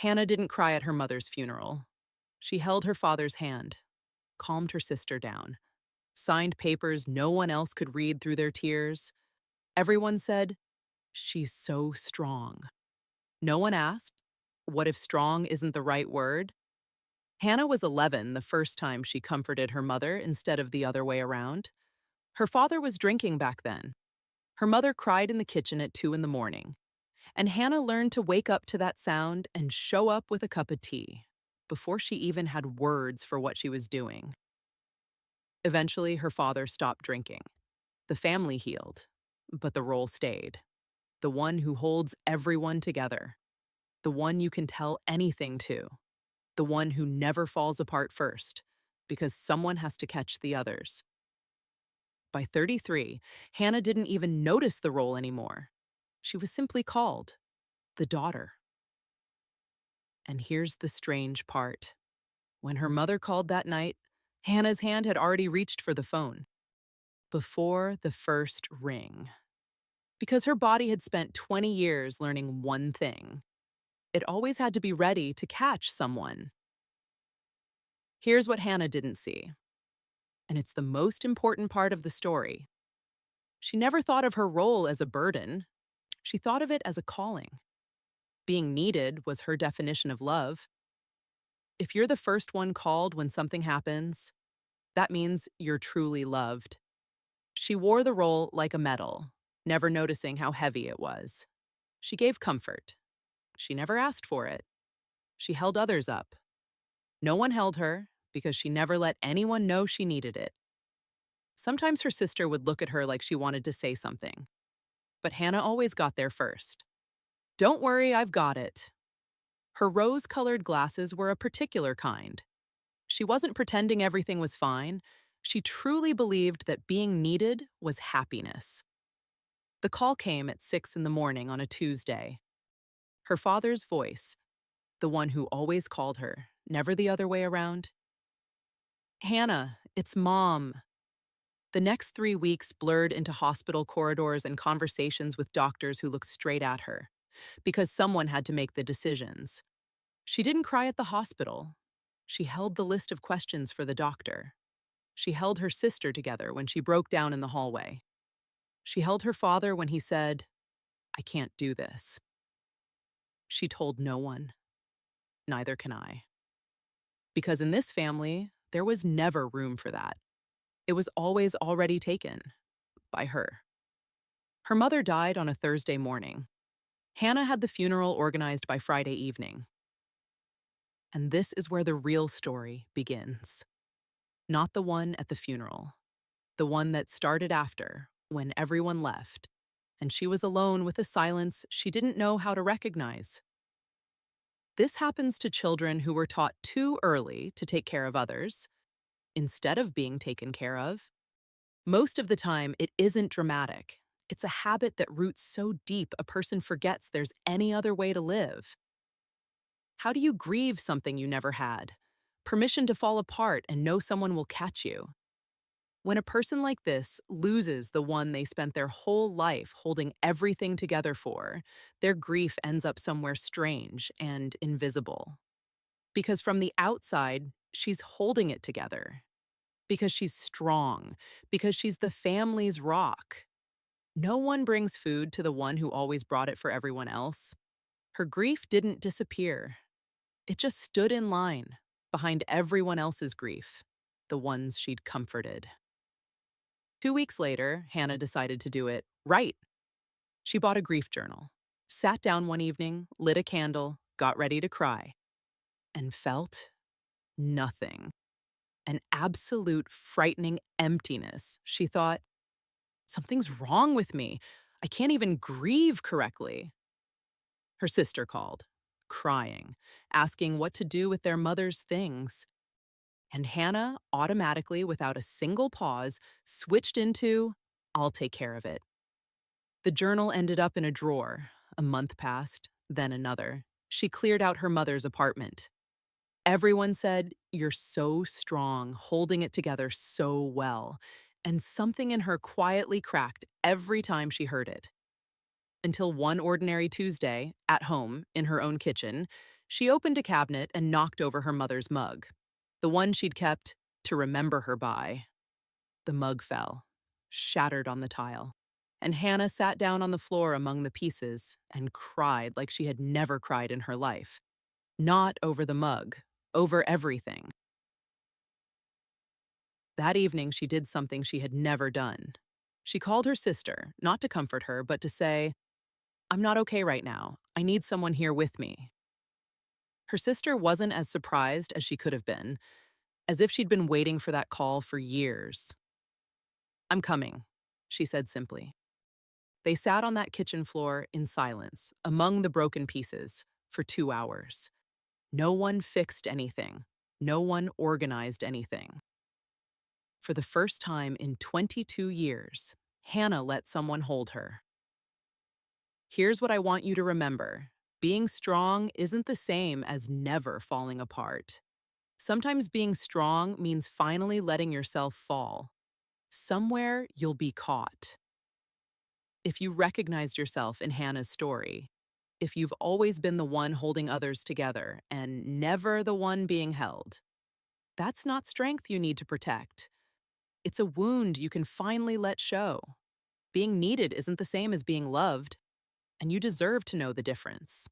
Hannah didn't cry at her mother's funeral. She held her father's hand, calmed her sister down, signed papers no one else could read through their tears. Everyone said, "She's so strong." No one asked, "What if strong isn't the right word?" Hannah was 11 the first time she comforted her mother instead of the other way around. Her father was drinking back then. Her mother cried in the kitchen at 2 in the morning, and Hannah learned to wake up to that sound and show up with a cup of tea before she even had words for what she was doing. Eventually, her father stopped drinking. The family healed, but the role stayed. The one who holds everyone together. The one you can tell anything to. The one who never falls apart first, because someone has to catch the others. By 33, Hannah didn't even notice the role anymore. She was simply called the daughter. And here's the strange part. When her mother called that night, Hannah's hand had already reached for the phone. Before the first ring. Because her body had spent 20 years learning one thing. It always had to be ready to catch someone. Here's what Hannah didn't see. And it's the most important part of the story. She never thought of her role as a burden. She thought of it as a calling. Being needed was her definition of love. If you're the first one called when something happens, that means you're truly loved. She wore the role like a medal, never noticing how heavy it was. She gave comfort. She never asked for it. She held others up. No one held her because she never let anyone know she needed it. Sometimes her sister would look at her like she wanted to say something. But Hannah always got there first. "Don't worry, I've got it." Her rose-colored glasses were a particular kind. She wasn't pretending everything was fine. She truly believed that being needed was happiness. The call came at 6 in the morning on a Tuesday. Her father's voice, the one who always called her, never the other way around. "Hannah, it's Mom." The next 3 weeks blurred into hospital corridors and conversations with doctors who looked straight at her, because someone had to make the decisions. She didn't cry at the hospital. She held the list of questions for the doctor. She held her sister together when she broke down in the hallway. She held her father when he said, "I can't do this." She told no one. Neither can I. Because in this family, there was never room for that. It was always already taken by her. Her mother died on a Thursday morning. Hannah had the funeral organized by Friday evening. And this is where the real story begins. Not the one at the funeral. The one that started after, when everyone left, and she was alone with a silence she didn't know how to recognize. This happens to children who were taught too early to take care of others, instead of being taken care of. Most of the time, it isn't dramatic. It's a habit that roots so deep a person forgets there's any other way to live. How do you grieve something you never had? Permission to fall apart and know someone will catch you. When a person like this loses the one they spent their whole life holding everything together for, their grief ends up somewhere strange and invisible. Because from the outside, she's holding it together. Because she's strong. Because she's the family's rock. No one brings food to the one who always brought it for everyone else. Her grief didn't disappear. It just stood in line, behind everyone else's grief, the ones she'd comforted. 2 weeks later, Hannah decided to do it right. She bought a grief journal, sat down one evening, lit a candle, got ready to cry, and felt nothing. An absolute frightening emptiness. She thought, something's wrong with me. I can't even grieve correctly. Her sister called, crying, asking what to do with their mother's things. And Hannah, automatically, without a single pause, switched into, "I'll take care of it." The journal ended up in a drawer. A month passed, then another. She cleared out her mother's apartment. Everyone said, "You're so strong, holding it together so well." And something in her quietly cracked every time she heard it. Until one ordinary Tuesday, at home, in her own kitchen, She opened a cabinet and knocked over her mother's mug, the one she'd kept to remember her by. The mug fell, shattered on the tile, and Hannah sat down on the floor among the pieces and cried like she had never cried in her life. Not over the mug, over everything. That evening, she did something she had never done. She called her sister, not to comfort her, but to say, "I'm not okay right now. I need someone here with me." Her sister wasn't as surprised as she could have been, as if she'd been waiting for that call for years. "I'm coming," she said simply. They sat on that kitchen floor in silence, among the broken pieces, for 2 hours. No one fixed anything. No one organized anything. For the first time in 22 years, Hannah let someone hold her. Here's what I want you to remember. Being strong isn't the same as never falling apart. Sometimes being strong means finally letting yourself fall. Somewhere you'll be caught. If you recognized yourself in Hannah's story, if you've always been the one holding others together and never the one being held, that's not strength you need to protect. It's a wound you can finally let show. Being needed isn't the same as being loved, and you deserve to know the difference.